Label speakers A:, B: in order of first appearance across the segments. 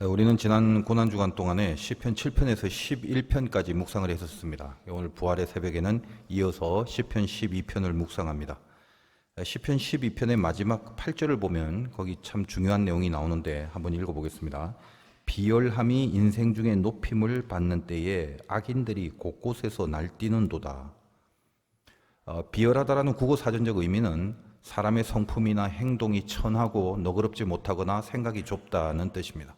A: 우리는 지난 고난주간 동안에 시편 7편에서 11편까지 묵상을 했었습니다. 오늘 부활의 새벽에는 이어서 시편 12편을 묵상합니다. 시편 12편의 마지막 8절을 보면 거기 참 중요한 내용이 나오는데 한번 읽어보겠습니다. 비열함이 인생 중에 높임을 받는 때에 악인들이 곳곳에서 날뛰는도다. 비열하다라는 국어 사전적 의미는 사람의 성품이나 행동이 천하고 너그럽지 못하거나 생각이 좁다는 뜻입니다.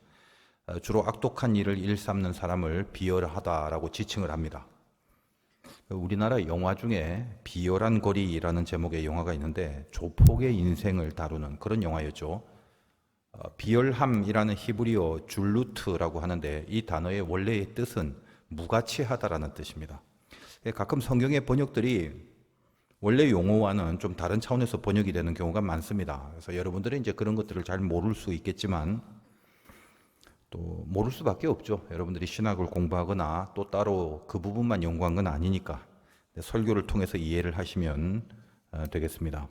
A: 주로 악독한 일을 일삼는 사람을 비열하다라고 지칭을 합니다. 우리나라 영화 중에 비열한 거리라는 제목의 영화가 있는데 조폭의 인생을 다루는 그런 영화였죠. 비열함이라는 히브리어 줄루트라고 하는데 이 단어의 원래의 뜻은 무가치하다라는 뜻입니다. 가끔 성경의 번역들이 원래 용어와는 좀 다른 차원에서 번역이 되는 경우가 많습니다. 그래서 여러분들은 이제 그런 것들을 잘 모를 수 있겠지만 또 모를 수밖에 없죠. 여러분들이 신학을 공부하거나 또 따로 그 부분만 연구한 건 아니니까 설교를 통해서 이해를 하시면 되겠습니다.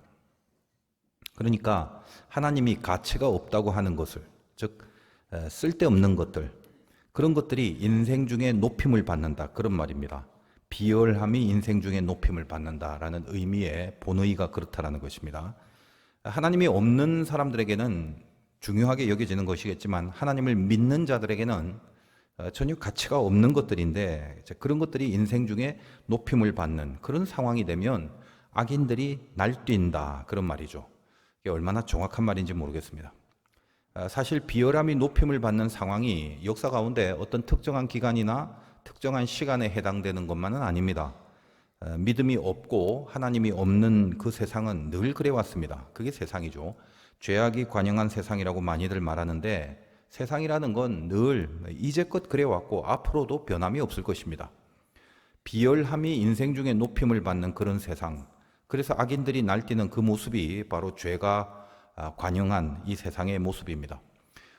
A: 그러니까 하나님이 가치가 없다고 하는 것을, 즉 쓸데없는 것들, 그런 것들이 인생 중에 높임을 받는다, 그런 말입니다. 비열함이 인생 중에 높임을 받는다라는 의미의 본의가 그렇다라는 것입니다. 하나님이 없는 사람들에게는 중요하게 여겨지는 것이겠지만 하나님을 믿는 자들에게는 전혀 가치가 없는 것들인데 그런 것들이 인생 중에 높임을 받는 그런 상황이 되면 악인들이 날뛴다, 그런 말이죠. 이게 얼마나 정확한 말인지 모르겠습니다. 사실 비열함이 높임을 받는 상황이 역사 가운데 어떤 특정한 기간이나 특정한 시간에 해당되는 것만은 아닙니다. 믿음이 없고 하나님이 없는 그 세상은 늘 그래왔습니다. 그게 세상이죠. 죄악이 관영한 세상이라고 많이들 말하는데 세상이라는 건 늘 이제껏 그래왔고 앞으로도 변함이 없을 것입니다. 비열함이 인생 중에 높임을 받는 그런 세상, 그래서 악인들이 날뛰는 그 모습이 바로 죄가 관영한 이 세상의 모습입니다.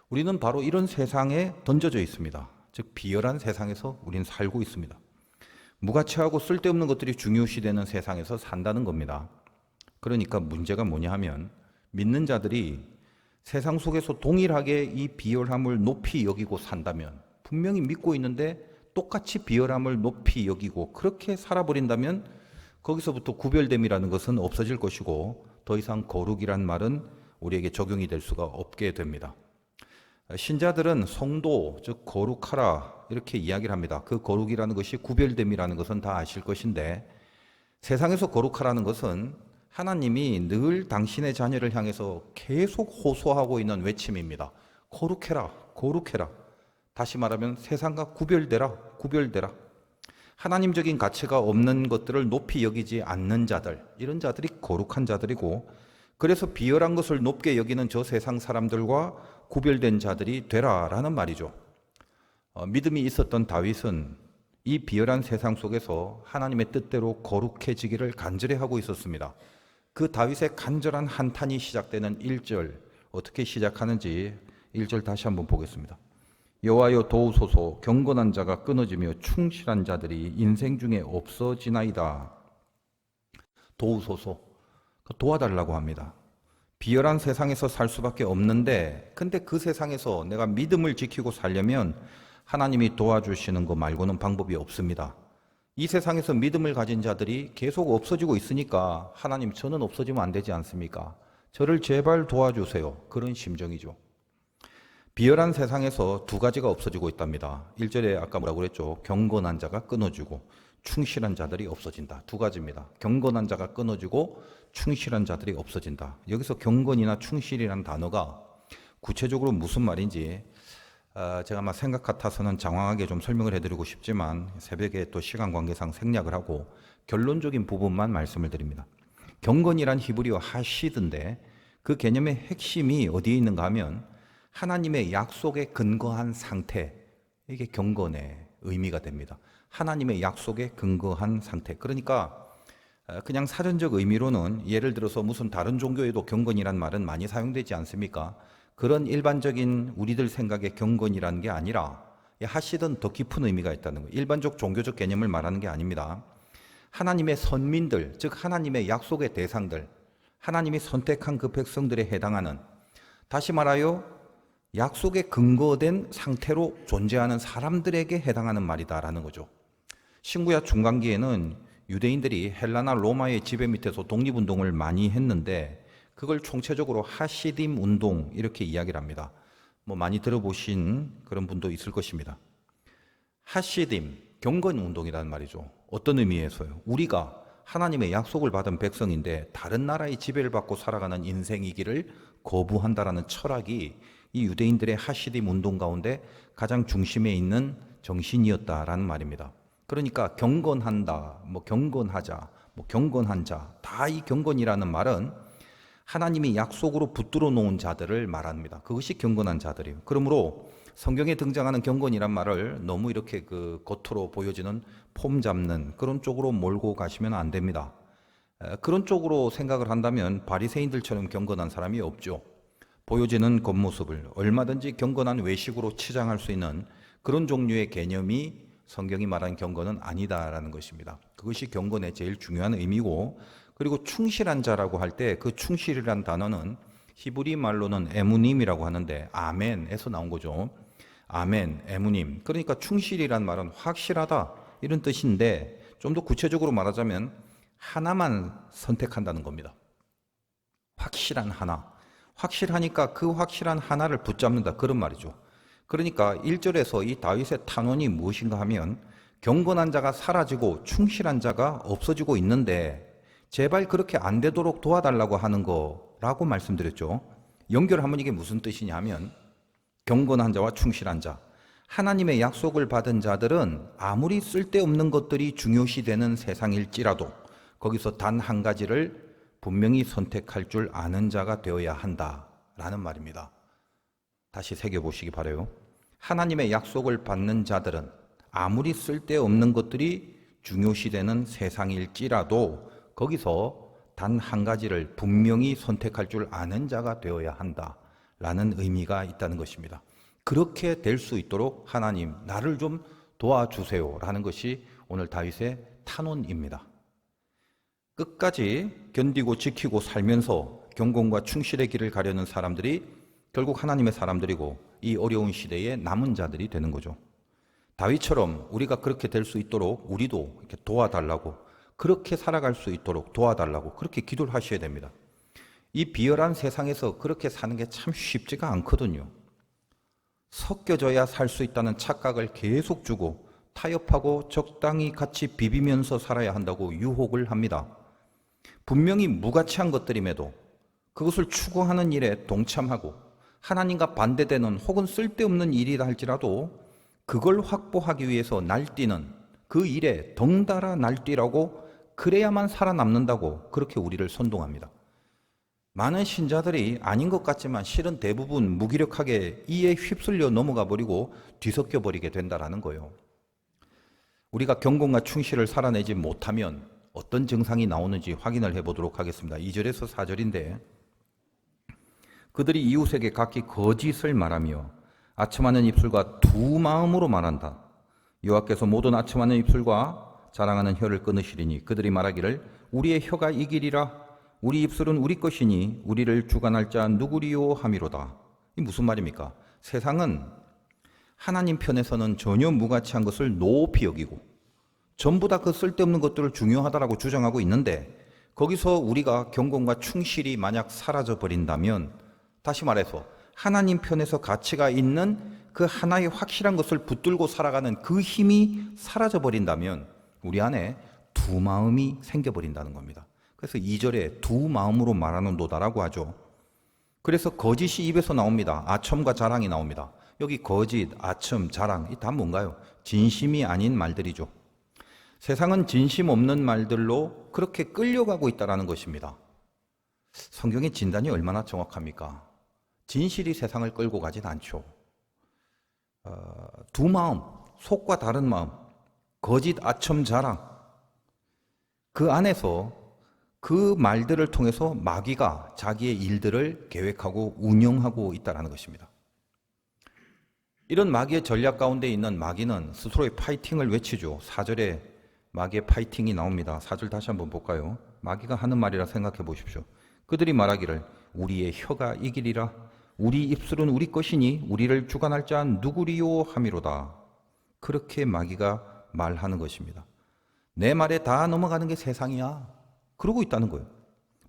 A: 우리는 바로 이런 세상에 던져져 있습니다. 즉 비열한 세상에서 우리는 살고 있습니다. 무가치하고 쓸데없는 것들이 중요시되는 세상에서 산다는 겁니다. 그러니까 문제가 뭐냐 하면 믿는 자들이 세상 속에서 동일하게 이 비열함을 높이 여기고 산다면, 분명히 믿고 있는데 똑같이 비열함을 높이 여기고 그렇게 살아버린다면 거기서부터 구별됨이라는 것은 없어질 것이고 더 이상 거룩이란 말은 우리에게 적용이 될 수가 없게 됩니다. 신자들은 성도, 즉 거룩하라 이렇게 이야기를 합니다. 그 거룩이라는 것이 구별됨이라는 것은 다 아실 것인데 세상에서 거룩하라는 것은 하나님이 늘 당신의 자녀를 향해서 계속 호소하고 있는 외침입니다. 거룩해라, 거룩해라. 다시 말하면 세상과 구별되라, 구별되라. 하나님적인 가치가 없는 것들을 높이 여기지 않는 자들, 이런 자들이 거룩한 자들이고, 그래서 비열한 것을 높게 여기는 저 세상 사람들과 구별된 자들이 되라라는 말이죠. 믿음이 있었던 다윗은 이 비열한 세상 속에서 하나님의 뜻대로 거룩해지기를 간절히 하고 있었습니다. 그 다윗의 간절한 한탄이 시작되는 1절, 어떻게 시작하는지 1절 다시 한번 보겠습니다. 여호와여 도우소서, 경건한 자가 끊어지며 충실한 자들이 인생 중에 없어지나이다. 도우소서, 도와달라고 합니다. 비열한 세상에서 살 수밖에 없는데, 근데 그 세상에서 내가 믿음을 지키고 살려면 하나님이 도와주시는 것 말고는 방법이 없습니다. 이 세상에서 믿음을 가진 자들이 계속 없어지고 있으니까 하나님, 저는 없어지면 안 되지 않습니까? 저를 제발 도와주세요. 그런 심정이죠. 비열한 세상에서 두 가지가 없어지고 있답니다. 1절에 아까 뭐라고 그랬죠? 경건한 자가 끊어지고 충실한 자들이 없어진다. 두 가지입니다. 경건한 자가 끊어지고 충실한 자들이 없어진다. 여기서 경건이나 충실이라는 단어가 구체적으로 무슨 말인지 제가 아마 생각 같아서는 장황하게 좀 설명을 해드리고 싶지만 새벽에 또 시간 관계상 생략을 하고 결론적인 부분만 말씀을 드립니다. 경건이란 히브리어 하시드인데 그 개념의 핵심이 어디에 있는가 하면 하나님의 약속에 근거한 상태, 이게 경건의 의미가 됩니다. 하나님의 약속에 근거한 상태. 그러니까 그냥 사전적 의미로는 예를 들어서 무슨 다른 종교에도 경건이란 말은 많이 사용되지 않습니까? 그런 일반적인 우리들 생각의 경건이라는 게 아니라 하시든 더 깊은 의미가 있다는 거예요. 일반적 종교적 개념을 말하는 게 아닙니다. 하나님의 선민들, 즉 하나님의 약속의 대상들, 하나님이 선택한 그 백성들에 해당하는, 다시 말하여 약속에 근거된 상태로 존재하는 사람들에게 해당하는 말이다라는 거죠. 신구약 중간기에는 유대인들이 헬라나 로마의 지배 밑에서 독립운동을 많이 했는데 그걸 총체적으로 하시딤 운동 이렇게 이야기를 합니다. 뭐 많이 들어보신 그런 분도 있을 것입니다. 하시딤, 경건 운동이라는 말이죠. 어떤 의미에서요? 우리가 하나님의 약속을 받은 백성인데 다른 나라의 지배를 받고 살아가는 인생이기를 거부한다라는 철학이 이 유대인들의 하시딤 운동 가운데 가장 중심에 있는 정신이었다라는 말입니다. 그러니까 경건한다, 뭐 경건하자, 뭐 경건한 자, 다 이 경건이라는 말은 하나님이 약속으로 붙들어 놓은 자들을 말합니다. 그것이 경건한 자들이에요. 그러므로 성경에 등장하는 경건이란 말을 너무 이렇게 그 겉으로 보여지는 폼 잡는 그런 쪽으로 몰고 가시면 안 됩니다. 그런 쪽으로 생각을 한다면 바리새인들처럼 경건한 사람이 없죠. 보여지는 겉모습을 얼마든지 경건한 외식으로 치장할 수 있는 그런 종류의 개념이 성경이 말하는 경건은 아니다라는 것입니다. 그것이 경건의 제일 중요한 의미고, 그리고 충실한 자라고 할 때 그 충실이란 단어는 히브리 말로는 에무님이라고 하는데 아멘에서 나온 거죠. 아멘, 에무님. 그러니까 충실이란 말은 확실하다 이런 뜻인데 좀 더 구체적으로 말하자면 하나만 선택한다는 겁니다. 확실한 하나. 확실하니까 그 확실한 하나를 붙잡는다 그런 말이죠. 그러니까 1절에서 이 다윗의 탄원이 무엇인가 하면 경건한 자가 사라지고 충실한 자가 없어지고 있는데 제발 그렇게 안 되도록 도와달라고 하는 거라고 말씀드렸죠. 연결하면 이게 무슨 뜻이냐 하면 경건한 자와 충실한 자, 하나님의 약속을 받은 자들은 아무리 쓸데없는 것들이 중요시되는 세상일지라도 거기서 단 한 가지를 분명히 선택할 줄 아는 자가 되어야 한다라는 말입니다. 다시 새겨보시기 바라요. 하나님의 약속을 받는 자들은 아무리 쓸데없는 것들이 중요시되는 세상일지라도 거기서 단 한 가지를 분명히 선택할 줄 아는 자가 되어야 한다라는 의미가 있다는 것입니다. 그렇게 될 수 있도록 하나님 나를 좀 도와주세요라는 것이 오늘 다윗의 탄원입니다. 끝까지 견디고 지키고 살면서 경건과 충실의 길을 가려는 사람들이 결국 하나님의 사람들이고 이 어려운 시대에 남은 자들이 되는 거죠. 다윗처럼 우리가 그렇게 될 수 있도록 우리도 이렇게 도와달라고, 그렇게 살아갈 수 있도록 도와달라고 그렇게 기도를 하셔야 됩니다. 이 비열한 세상에서 그렇게 사는 게 참 쉽지가 않거든요. 섞여져야 살 수 있다는 착각을 계속 주고 타협하고 적당히 같이 비비면서 살아야 한다고 유혹을 합니다. 분명히 무가치한 것들임에도 그것을 추구하는 일에 동참하고 하나님과 반대되는 혹은 쓸데없는 일이라 할지라도 그걸 확보하기 위해서 날뛰는 그 일에 덩달아 날뛰라고, 그래야만 살아남는다고 그렇게 우리를 선동합니다. 많은 신자들이 아닌 것 같지만 실은 대부분 무기력하게 이에 휩쓸려 넘어가 버리고 뒤섞여 버리게 된다라는 거예요. 우리가 경건과 충실을 살아내지 못하면 어떤 증상이 나오는지 확인을 해보도록 하겠습니다. 2절에서 4절인데 그들이 이웃에게 각기 거짓을 말하며 아첨하는 입술과 두 마음으로 말한다. 여호와께서 모든 아첨하는 입술과 자랑하는 혀를 끊으시리니 그들이 말하기를 우리의 혀가 이기리라. 우리 입술은 우리 것이니 우리를 주관할 자 누구리요 함이로다. 이 무슨 말입니까? 세상은 하나님 편에서는 전혀 무가치한 것을 높이 여기고 전부 다 그 쓸데없는 것들을 중요하다라고 주장하고 있는데 거기서 우리가 경건과 충실이 만약 사라져 버린다면, 다시 말해서 하나님 편에서 가치가 있는 그 하나의 확실한 것을 붙들고 살아가는 그 힘이 사라져 버린다면 우리 안에 두 마음이 생겨버린다는 겁니다. 그래서 2절에 두 마음으로 말하는도다라고 하죠. 그래서 거짓이 입에서 나옵니다. 아첨과 자랑이 나옵니다. 여기 거짓, 아첨, 자랑, 이 다 뭔가요? 진심이 아닌 말들이죠. 세상은 진심 없는 말들로 그렇게 끌려가고 있다는 것입니다. 성경의 진단이 얼마나 정확합니까? 진실이 세상을 끌고 가진 않죠. 두 마음, 속과 다른 마음, 거짓, 아첨, 자랑, 그 안에서 그 말들을 통해서 마귀가 자기의 일들을 계획하고 운영하고 있다는 것입니다. 이런 마귀의 전략 가운데 있는 마귀는 스스로의 파이팅을 외치죠. 4절에 마귀의 파이팅이 나옵니다. 4절 다시 한번 볼까요? 마귀가 하는 말이라 생각해 보십시오. 그들이 말하기를 우리의 혀가 이기리라. 우리 입술은 우리 것이니 우리를 주관할 자 누구리요 함이로다. 그렇게 마귀가 말하는 것입니다. 내 말에 다 넘어가는 게 세상이야. 그러고 있다는 거예요.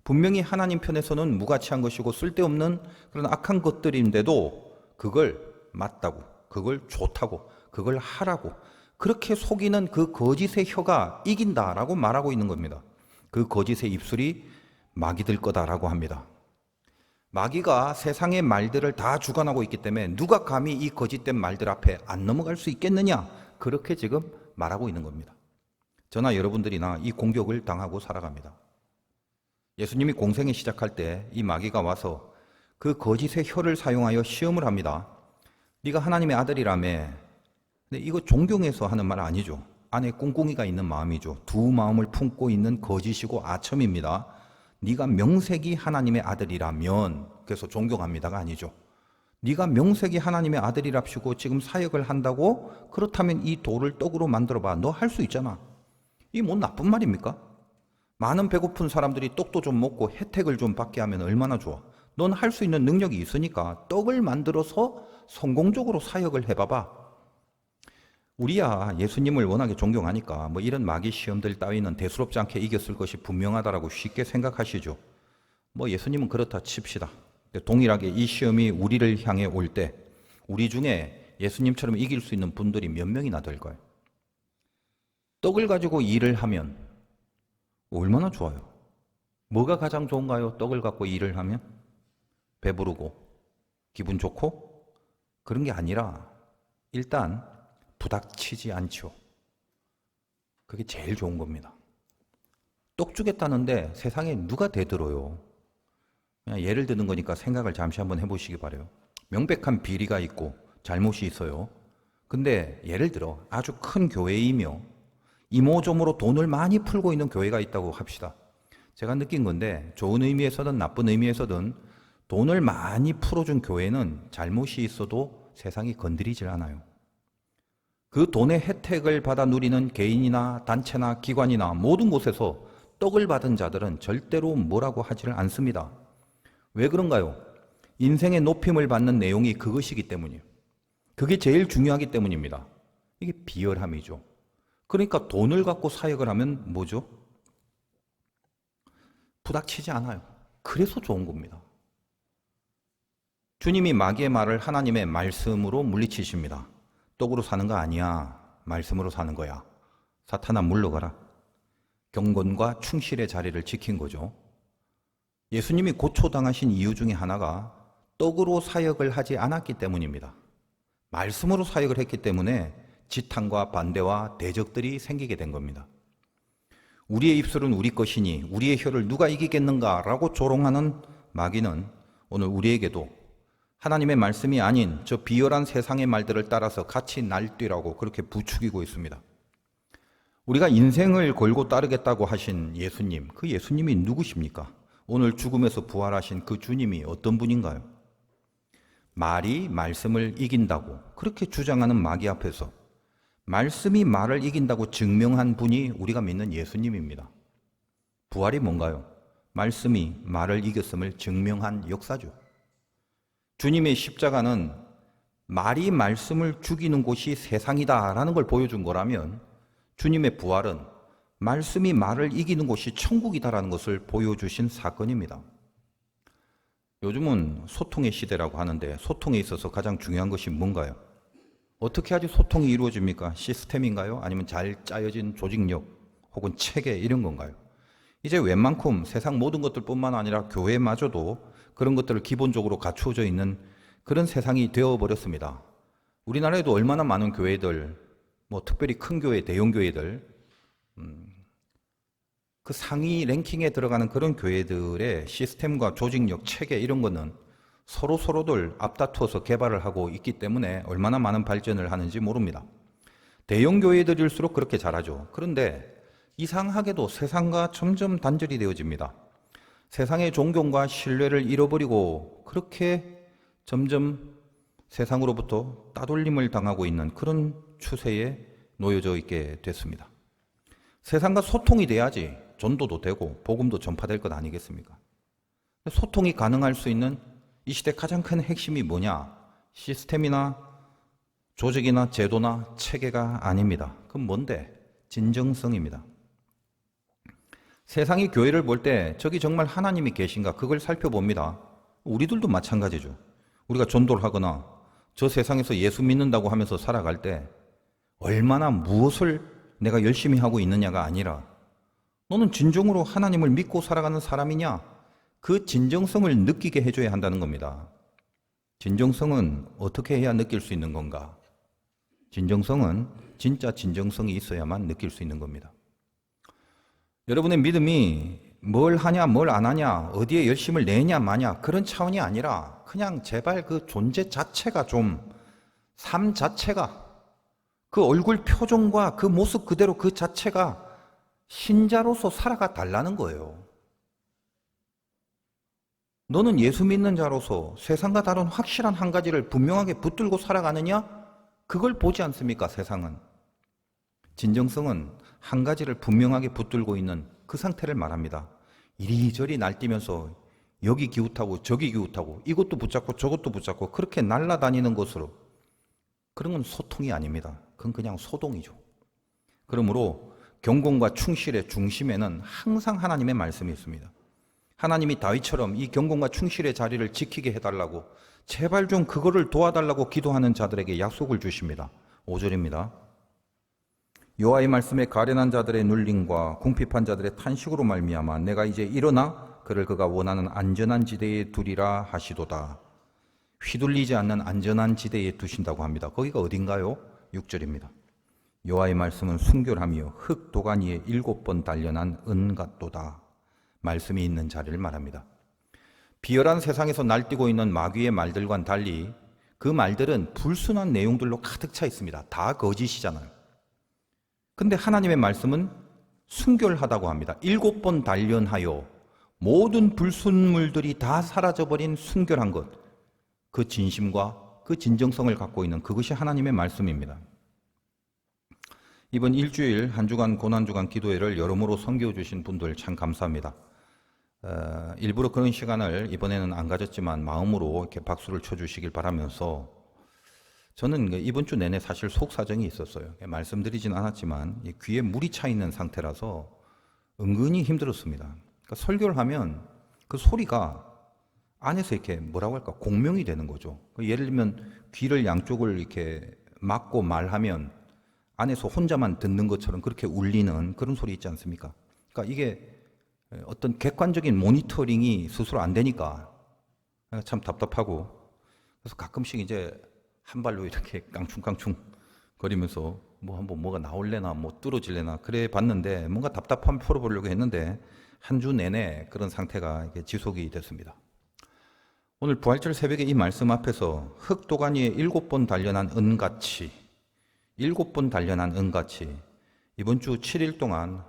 A: 분명히 하나님 편에서는 무가치한 것이고 쓸데없는 그런 악한 것들인데도 그걸 맞다고, 그걸 좋다고, 그걸 하라고 그렇게 속이는 그 거짓의 혀가 이긴다라고 말하고 있는 겁니다. 그 거짓의 입술이 마귀들 거다라고 합니다. 마귀가 세상의 말들을 다 주관하고 있기 때문에 누가 감히 이 거짓된 말들 앞에 안 넘어갈 수 있겠느냐, 그렇게 지금 말하고 있는 겁니다. 저나 여러분들이나 이 공격을 당하고 살아갑니다. 예수님이 공생에 시작할 때 이 마귀가 와서 그 거짓의 혀를 사용하여 시험을 합니다. 네가 하나님의 아들이라며. 근데 이거 존경해서 하는 말 아니죠. 안에 꿍꿍이가 있는 마음이죠. 두 마음을 품고 있는 거짓이고 아첨입니다. 네가 명색이 하나님의 아들이라면, 그래서 존경합니다가 아니죠. 네가 명색이 하나님의 아들이랍시고 지금 사역을 한다고? 그렇다면 이 돌을 떡으로 만들어봐. 너 할 수 있잖아. 이게 뭐 나쁜 말입니까? 많은 배고픈 사람들이 떡도 좀 먹고 혜택을 좀 받게 하면 얼마나 좋아. 넌 할 수 있는 능력이 있으니까 떡을 만들어서 성공적으로 사역을 해봐봐. 우리야 예수님을 워낙에 존경하니까 뭐 이런 마귀 시험들 따위는 대수롭지 않게 이겼을 것이 분명하다라고 쉽게 생각하시죠. 뭐 예수님은 그렇다 칩시다. 동일하게 이 시험이 우리를 향해 올 때 우리 중에 예수님처럼 이길 수 있는 분들이 몇 명이나 될까요? 떡을 가지고 일을 하면 얼마나 좋아요. 뭐가 가장 좋은가요? 떡을 갖고 일을 하면? 배부르고 기분 좋고? 그런 게 아니라 일단 부닥치지 않죠. 그게 제일 좋은 겁니다. 떡 주겠다는데 세상에 누가 대들어요? 그냥 예를 드는 거니까 생각을 잠시 한번 해보시기 바라요. 명백한 비리가 있고 잘못이 있어요. 근데 예를 들어 아주 큰 교회이며 이모저모로 돈을 많이 풀고 있는 교회가 있다고 합시다. 제가 느낀 건데 좋은 의미에서든 나쁜 의미에서든 돈을 많이 풀어준 교회는 잘못이 있어도 세상이 건드리질 않아요. 그 돈의 혜택을 받아 누리는 개인이나 단체나 기관이나 모든 곳에서 떡을 받은 자들은 절대로 뭐라고 하지를 않습니다. 왜 그런가요? 인생의 높임을 받는 내용이 그것이기 때문이에요. 그게 제일 중요하기 때문입니다. 이게 비열함이죠. 그러니까 돈을 갖고 사역을 하면 뭐죠? 부닥치지 않아요. 그래서 좋은 겁니다. 주님이 마귀의 말을 하나님의 말씀으로 물리치십니다. 떡으로 사는 거 아니야. 말씀으로 사는 거야. 사탄아 물러가라. 경건과 충실의 자리를 지킨 거죠. 예수님이 고초당하신 이유 중에 하나가 떡으로 사역을 하지 않았기 때문입니다. 말씀으로 사역을 했기 때문에 지탄과 반대와 대적들이 생기게 된 겁니다. 우리의 입술은 우리 것이니 우리의 혀를 누가 이기겠는가라고 조롱하는 마귀는 오늘 우리에게도 하나님의 말씀이 아닌 저 비열한 세상의 말들을 따라서 같이 날뛰라고 그렇게 부추기고 있습니다. 우리가 인생을 걸고 따르겠다고 하신 예수님, 그 예수님이 누구십니까? 오늘 죽음에서 부활하신 그 주님이 어떤 분인가요? 말이 말씀을 이긴다고 그렇게 주장하는 마귀 앞에서 말씀이 말을 이긴다고 증명한 분이 우리가 믿는 예수님입니다. 부활이 뭔가요? 말씀이 말을 이겼음을 증명한 역사죠. 주님의 십자가는 말이 말씀을 죽이는 곳이 세상이다라는 걸 보여준 거라면 주님의 부활은 말씀이 말을 이기는 곳이 천국이다라는 것을 보여주신 사건입니다. 요즘은 소통의 시대라고 하는데 소통에 있어서 가장 중요한 것이 뭔가요? 어떻게 하지 소통이 이루어집니까? 시스템인가요? 아니면 잘 짜여진 조직력 혹은 체계 이런 건가요? 이제 웬만큼 세상 모든 것들뿐만 아니라 교회마저도 그런 것들을 기본적으로 갖추어져 있는 그런 세상이 되어버렸습니다. 우리나라에도 얼마나 많은 교회들, 뭐 특별히 큰 교회, 대형 교회들, 그 상위 랭킹에 들어가는 그런 교회들의 시스템과 조직력, 체계 이런 거는 서로들 앞다투어서 개발을 하고 있기 때문에 얼마나 많은 발전을 하는지 모릅니다. 대형 교회들일수록 그렇게 잘하죠. 그런데 이상하게도 세상과 점점 단절이 되어집니다. 세상의 존경과 신뢰를 잃어버리고 그렇게 점점 세상으로부터 따돌림을 당하고 있는 그런 추세에 놓여져 있게 됐습니다. 세상과 소통이 돼야지 전도도 되고 복음도 전파될 것 아니겠습니까? 소통이 가능할 수 있는 이 시대 가장 큰 핵심이 뭐냐? 시스템이나 조직이나 제도나 체계가 아닙니다. 그럼 뭔데? 진정성입니다. 세상이 교회를 볼 때 저기 정말 하나님이 계신가 그걸 살펴봅니다. 우리들도 마찬가지죠. 우리가 전도를 하거나 저 세상에서 예수 믿는다고 하면서 살아갈 때 얼마나 무엇을 내가 열심히 하고 있느냐가 아니라 너는 진정으로 하나님을 믿고 살아가는 사람이냐? 그 진정성을 느끼게 해줘야 한다는 겁니다. 진정성은 어떻게 해야 느낄 수 있는 건가? 진정성은 진짜 진정성이 있어야만 느낄 수 있는 겁니다. 여러분의 믿음이 뭘 하냐 뭘 안 하냐 어디에 열심을 내냐 마냐 그런 차원이 아니라 그냥 제발 그 존재 자체가 좀 삶 자체가 그 얼굴 표정과 그 모습 그대로 그 자체가 신자로서 살아가 달라는 거예요. 너는 예수 믿는 자로서 세상과 다른 확실한 한 가지를 분명하게 붙들고 살아가느냐? 그걸 보지 않습니까, 세상은? 진정성은 한 가지를 분명하게 붙들고 있는 그 상태를 말합니다. 이리저리 날뛰면서 여기 기웃하고 저기 기웃하고 이것도 붙잡고 저것도 붙잡고 그렇게 날아다니는 것으로 그런 건 소통이 아닙니다. 그건 그냥 소동이죠. 그러므로 경건과 충실의 중심에는 항상 하나님의 말씀이 있습니다. 하나님이 다윗처럼 이 경건과 충실의 자리를 지키게 해달라고 제발 좀 그거를 도와달라고 기도하는 자들에게 약속을 주십니다. 5절입니다. 여호와의 말씀에 가련한 자들의 눌림과 궁핍한 자들의 탄식으로 말미암아 내가 이제 일어나 그를 그가 원하는 안전한 지대에 두리라 하시도다. 휘둘리지 않는 안전한 지대에 두신다고 합니다. 거기가 어딘가요? 6절입니다. 여호와의 말씀은 순결하며 흙 도가니에 7번 단련한 은 같도다. 말씀이 있는 자리를 말합니다. 비열한 세상에서 날뛰고 있는 마귀의 말들과는 달리 그 말들은 불순한 내용들로 가득 차 있습니다. 다 거짓이잖아요. 근데 하나님의 말씀은 순결하다고 합니다. 7번 단련하여 모든 불순물들이 다 사라져버린 순결한 것, 그 진심과 그 진정성을 갖고 있는 그것이 하나님의 말씀입니다. 이번 일주일 한 주간 고난주간 기도회를 여러모로 섬겨 주신 분들 참 감사합니다. 일부러 그런 시간을 이번에는 안 가졌지만 마음으로 이렇게 박수를 쳐주시길 바라면서 저는 이번 주 내내 사실 속사정이 있었어요. 말씀드리진 않았지만 귀에 물이 차 있는 상태라서 은근히 힘들었습니다. 그러니까 설교를 하면 그 소리가 안에서 이렇게 뭐라고 할까 공명이 되는 거죠. 예를 들면 귀를 양쪽을 이렇게 막고 말하면 안에서 혼자만 듣는 것처럼 그렇게 울리는 그런 소리 있지 않습니까? 그러니까 이게 어떤 객관적인 모니터링이 스스로 안 되니까 참 답답하고 그래서 가끔씩 이제 한 발로 이렇게 깡충깡충 거리면서 뭐 한번 뭐가 나올래나 뭐 뚫어질래나 그래 봤는데 뭔가 답답함 풀어보려고 했는데 한 주 내내 그런 상태가 지속이 됐습니다. 오늘 부활절 새벽에 이 말씀 앞에서 흙도가니에 7번 단련한 은같이 7번 단련한 은같이 이번 주 7일 동안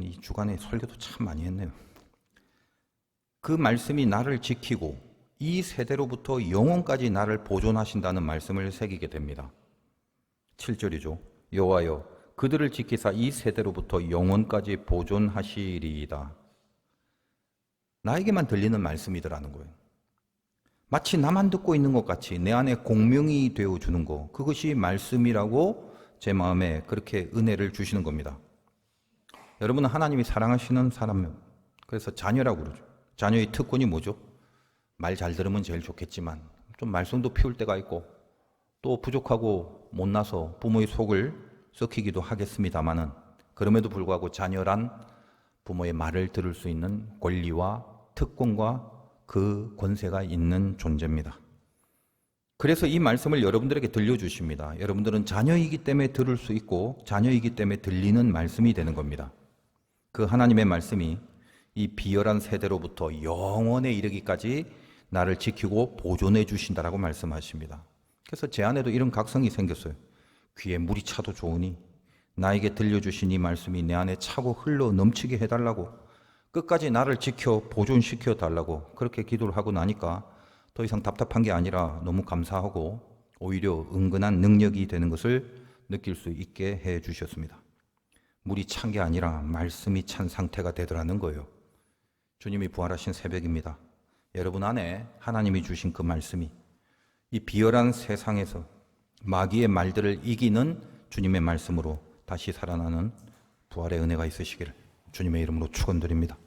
A: 이 주간에 설교도 참 많이 했네요. 그 말씀이 나를 지키고 이 세대로부터 영원까지 나를 보존하신다는 말씀을 새기게 됩니다. 7절이죠. 여호와여 그들을 지키사 이 세대로부터 영원까지 보존하시리이다. 나에게만 들리는 말씀이더라는 거예요. 마치 나만 듣고 있는 것 같이 내 안에 공명이 되어주는 거 그것이 말씀이라고 제 마음에 그렇게 은혜를 주시는 겁니다. 여러분은 하나님이 사랑하시는 사람, 그래서 자녀라고 그러죠. 자녀의 특권이 뭐죠? 말 잘 들으면 제일 좋겠지만 좀 말썽도 피울 때가 있고 또 부족하고 못나서 부모의 속을 썩히기도 하겠습니다마는 그럼에도 불구하고 자녀란 부모의 말을 들을 수 있는 권리와 특권과 그 권세가 있는 존재입니다. 그래서 이 말씀을 여러분들에게 들려주십니다. 여러분들은 자녀이기 때문에 들을 수 있고 자녀이기 때문에 들리는 말씀이 되는 겁니다. 그 하나님의 말씀이 이 비열한 세대로부터 영원에 이르기까지 나를 지키고 보존해 주신다라고 말씀하십니다. 그래서 제 안에도 이런 각성이 생겼어요. 귀에 물이 차도 좋으니 나에게 들려주신 이 말씀이 내 안에 차고 흘러 넘치게 해달라고 끝까지 나를 지켜 보존시켜 달라고 그렇게 기도를 하고 나니까 더 이상 답답한 게 아니라 너무 감사하고 오히려 은근한 능력이 되는 것을 느낄 수 있게 해 주셨습니다. 물이 찬 게 아니라 말씀이 찬 상태가 되더라는 거예요. 주님이 부활하신 새벽입니다. 여러분 안에 하나님이 주신 그 말씀이 이 비열한 세상에서 마귀의 말들을 이기는 주님의 말씀으로 다시 살아나는 부활의 은혜가 있으시기를 주님의 이름으로 축원드립니다.